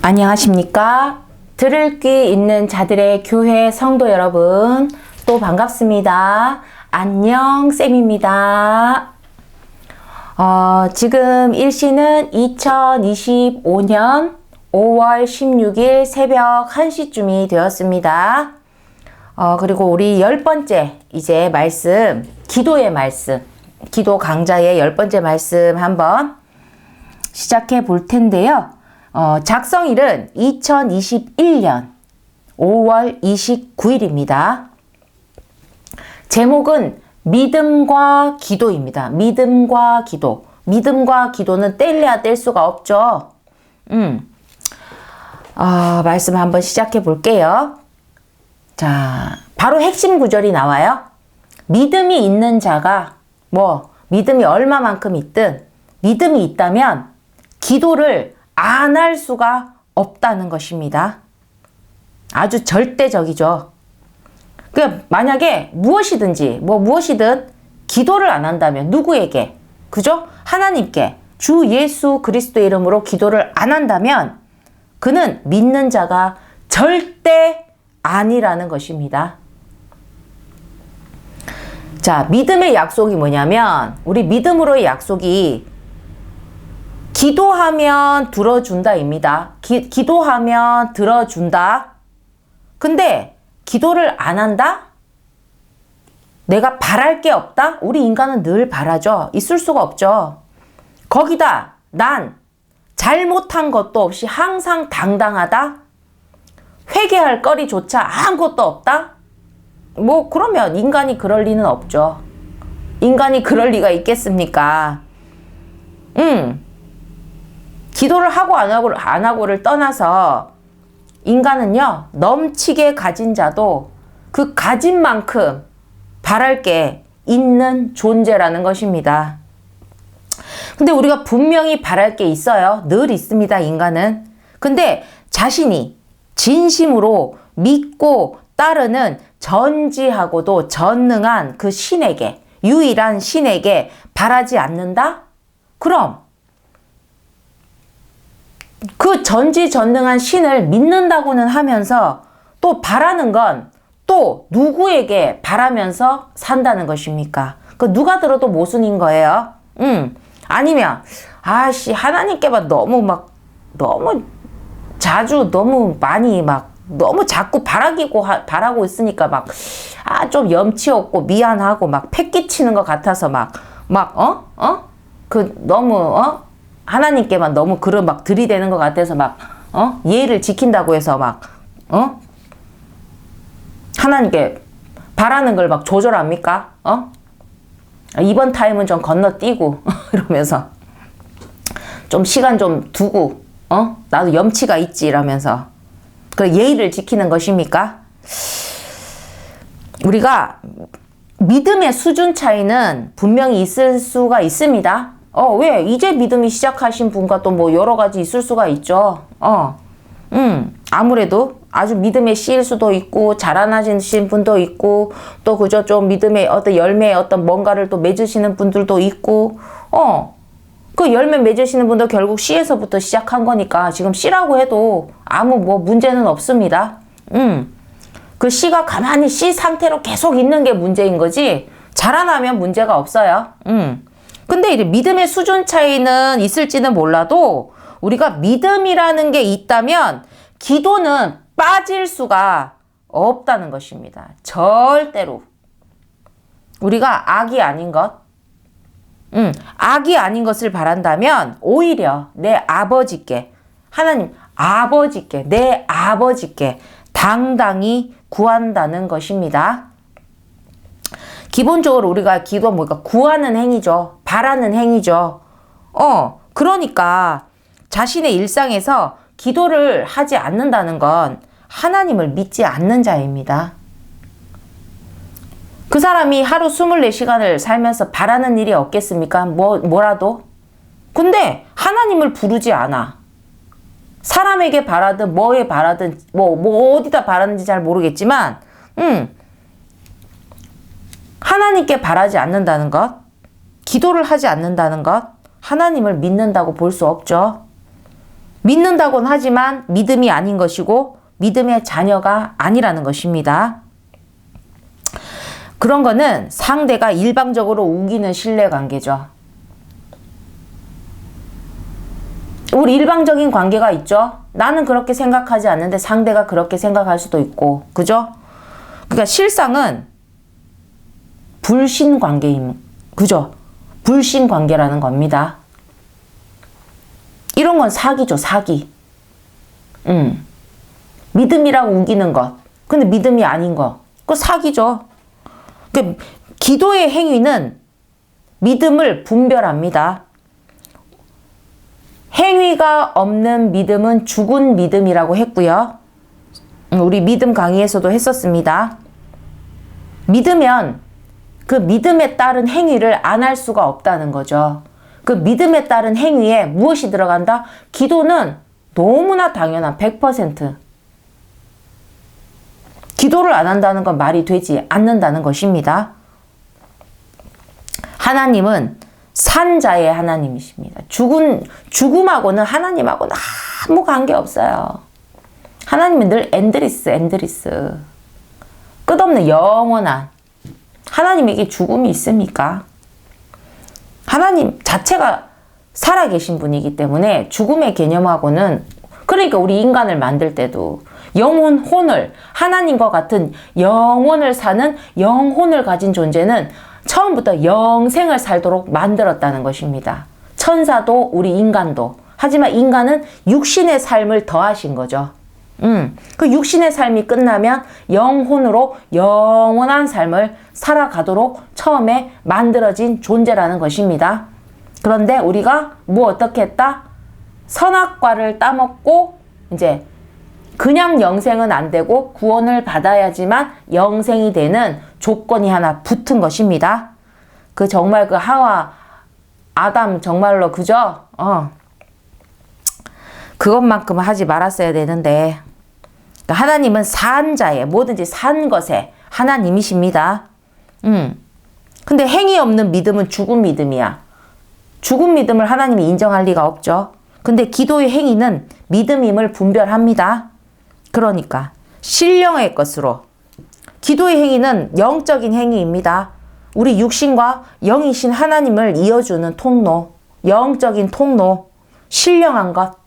안녕하십니까? 들을 귀 있는 자들의 교회 성도 여러분, 또 반갑습니다. 안녕, 쌤입니다. 지금 일시는 2025년 5월 16일 새벽 1시쯤이 되었습니다. 그리고 우리 10번째 이제 말씀, 기도의 말씀, 기도 강좌의 10번째 말씀 한번 시작해 볼 텐데요. 작성일은 2021년 5월 29일입니다. 제목은 믿음과 기도입니다. 믿음과 기도. 믿음과 기도는 뗄래야 뗄 수가 없죠. 말씀 한번 시작해 볼게요. 자, 바로 핵심 구절이 나와요. 믿음이 있는 자가 믿음이 얼마만큼 있든 믿음이 있다면 기도를 안 할 수가 없다는 것입니다. 아주 절대적이죠. 만약에 무엇이든 기도를 안 한다면 누구에게? 그죠? 하나님께 주 예수 그리스도의 이름으로 기도를 안 한다면 그는 믿는 자가 절대 아니라는 것입니다. 자, 믿음의 약속이 뭐냐면 우리 믿음으로의 약속이 기도하면 들어준다입니다. 기도하면 들어준다. 근데 기도를 안 한다? 내가 바랄 게 없다? 우리 인간은 늘 바라죠. 있을 수가 없죠. 거기다 난 잘못한 것도 없이 항상 당당하다? 회개할 거리조차 아무것도 없다? 그러면 인간이 그럴 리는 없죠. 인간이 그럴 리가 있겠습니까? 기도를 하고 안 하고를 떠나서 인간은요, 넘치게 가진 자도 그 가진 만큼 바랄 게 있는 존재라는 것입니다. 근데 우리가 분명히 바랄 게 있어요. 늘 있습니다, 인간은. 근데 자신이 진심으로 믿고 따르는 전지하고도 전능한 그 신에게, 유일한 신에게 바라지 않는다? 그럼 그 전지전능한 신을 믿는다고는 하면서 또 바라는 건 또 누구에게 바라면서 산다는 것입니까? 누가 들어도 모순인 거예요. 아니면 하나님께만 너무 자주 너무 많이 너무 자꾸 바라고 있으니까 좀 염치 없고 미안하고 패 끼치는 것 같아서 너무 하나님께만 너무 들이대는 것 같아서 예의를 지킨다고 해서 하나님께 바라는 걸 조절합니까? 이번 타임은 좀 건너뛰고 이러면서 좀 시간 좀 두고 나도 염치가 있지 이러면서 그 예의를 지키는 것입니까? 우리가 믿음의 수준 차이는 분명히 있을 수가 있습니다. 왜? 이제 믿음이 시작하신 분과 또 여러 가지 있을 수가 있죠. 아무래도 아주 믿음의 씨일 수도 있고, 자라나신 분도 있고, 또 그저 좀 믿음의 어떤 열매의 어떤 뭔가를 또 맺으시는 분들도 있고, 그 열매 맺으시는 분도 결국 씨에서부터 시작한 거니까 지금 씨라고 해도 아무 문제는 없습니다. 그 씨가 가만히 씨 상태로 계속 있는 게 문제인 거지, 자라나면 문제가 없어요. 근데 이제 믿음의 수준 차이는 있을지는 몰라도 우리가 믿음이라는 게 있다면 기도는 빠질 수가 없다는 것입니다. 절대로. 우리가 악이 아닌 것, 악이 아닌 것을 바란다면 오히려 내 아버지께, 하나님 아버지께, 내 아버지께 당당히 구한다는 것입니다. 기본적으로 우리가 기도가 구하는 행위죠. 바라는 행위죠. 그러니까 자신의 일상에서 기도를 하지 않는다는 건 하나님을 믿지 않는 자입니다. 그 사람이 하루 24시간을 살면서 바라는 일이 없겠습니까? 뭐라도? 근데 하나님을 부르지 않아. 사람에게 바라든 뭐에 바라든 어디다 바라는지 잘 모르겠지만 하나님께 바라지 않는다는 것, 기도를 하지 않는다는 것, 하나님을 믿는다고 볼 수 없죠. 믿는다고는 하지만 믿음이 아닌 것이고 믿음의 자녀가 아니라는 것입니다. 그런 거는 상대가 일방적으로 우기는 신뢰관계죠. 우리 일방적인 관계가 있죠. 나는 그렇게 생각하지 않는데 상대가 그렇게 생각할 수도 있고, 그죠? 그러니까 실상은 불신관계임, 그죠? 불신관계라는 겁니다. 이런 건 사기죠, 사기. 믿음이라고 우기는 것. 근데 믿음이 아닌 것. 그거 사기죠. 그러니까 기도의 행위는 믿음을 분별합니다. 행위가 없는 믿음은 죽은 믿음이라고 했고요. 우리 믿음 강의에서도 했었습니다. 믿으면 그 믿음에 따른 행위를 안 할 수가 없다는 거죠. 그 믿음에 따른 행위에 무엇이 들어간다? 기도는 너무나 당연한 100%. 기도를 안 한다는 건 말이 되지 않는다는 것입니다. 하나님은 산자의 하나님이십니다. 죽음하고는 하나님하고는 아무 관계 없어요. 하나님은 늘 엔드리스. 끝없는 영원한. 하나님에게 죽음이 있습니까? 하나님 자체가 살아계신 분이기 때문에 죽음의 개념하고는, 그러니까 우리 인간을 만들 때도 혼을, 하나님과 같은 영혼을 사는 영혼을 가진 존재는 처음부터 영생을 살도록 만들었다는 것입니다. 천사도 우리 인간도. 하지만 인간은 육신의 삶을 더하신 거죠. 그 육신의 삶이 끝나면 영혼으로 영원한 삶을 살아가도록 처음에 만들어진 존재라는 것입니다. 그런데 우리가 어떻게 했다? 선악과를 따먹고 이제 그냥 영생은 안 되고 구원을 받아야지만 영생이 되는 조건이 하나 붙은 것입니다. 정말 하와 아담 정말로 그죠? 그것만큼은 하지 말았어야 되는데. 그러니까 하나님은 산자에, 뭐든지 산 것에 하나님이십니다. 근데 행위 없는 믿음은 죽은 믿음이야. 죽은 믿음을 하나님이 인정할 리가 없죠. 근데 기도의 행위는 믿음임을 분별합니다. 그러니까 신령의 것으로. 기도의 행위는 영적인 행위입니다. 우리 육신과 영이신 하나님을 이어주는 통로, 영적인 통로, 신령한 것,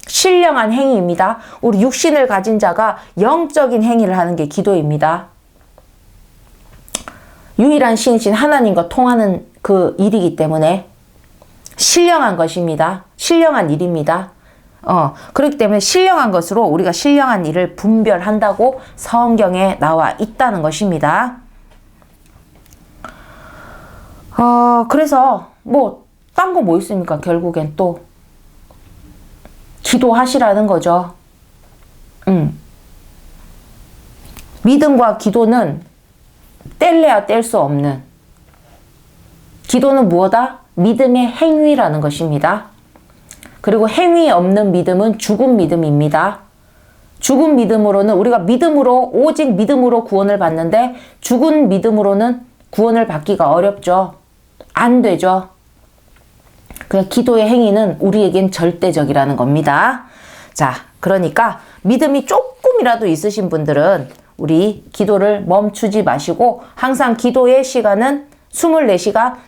신령한 행위입니다. 우리 육신을 가진 자가 영적인 행위를 하는 게 기도입니다. 유일한 신이신 하나님과 통하는 그 일이기 때문에 신령한 것입니다. 신령한 일입니다. 그렇기 때문에 신령한 것으로 우리가 신령한 일을 분별한다고 성경에 나와 있다는 것입니다. 그래서 딴 거 뭐 있습니까? 결국엔 또 기도하시라는 거죠. 믿음과 기도는 뗄래야 뗄 수 없는, 기도는 무엇이다? 믿음의 행위라는 것입니다. 그리고 행위 없는 믿음은 죽은 믿음입니다. 죽은 믿음으로는 우리가 오직 믿음으로 구원을 받는데 죽은 믿음으로는 구원을 받기가 어렵죠. 안 되죠. 그냥 기도의 행위는 우리에겐 절대적이라는 겁니다. 자, 그러니까 믿음이 조금이라도 있으신 분들은 우리 기도를 멈추지 마시고 항상 기도의 시간은 24시간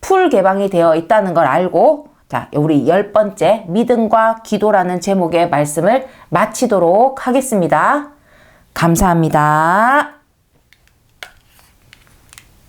풀 개방이 되어 있다는 걸 알고, 자, 우리 10번째 믿음과 기도라는 제목의 말씀을 마치도록 하겠습니다. 감사합니다.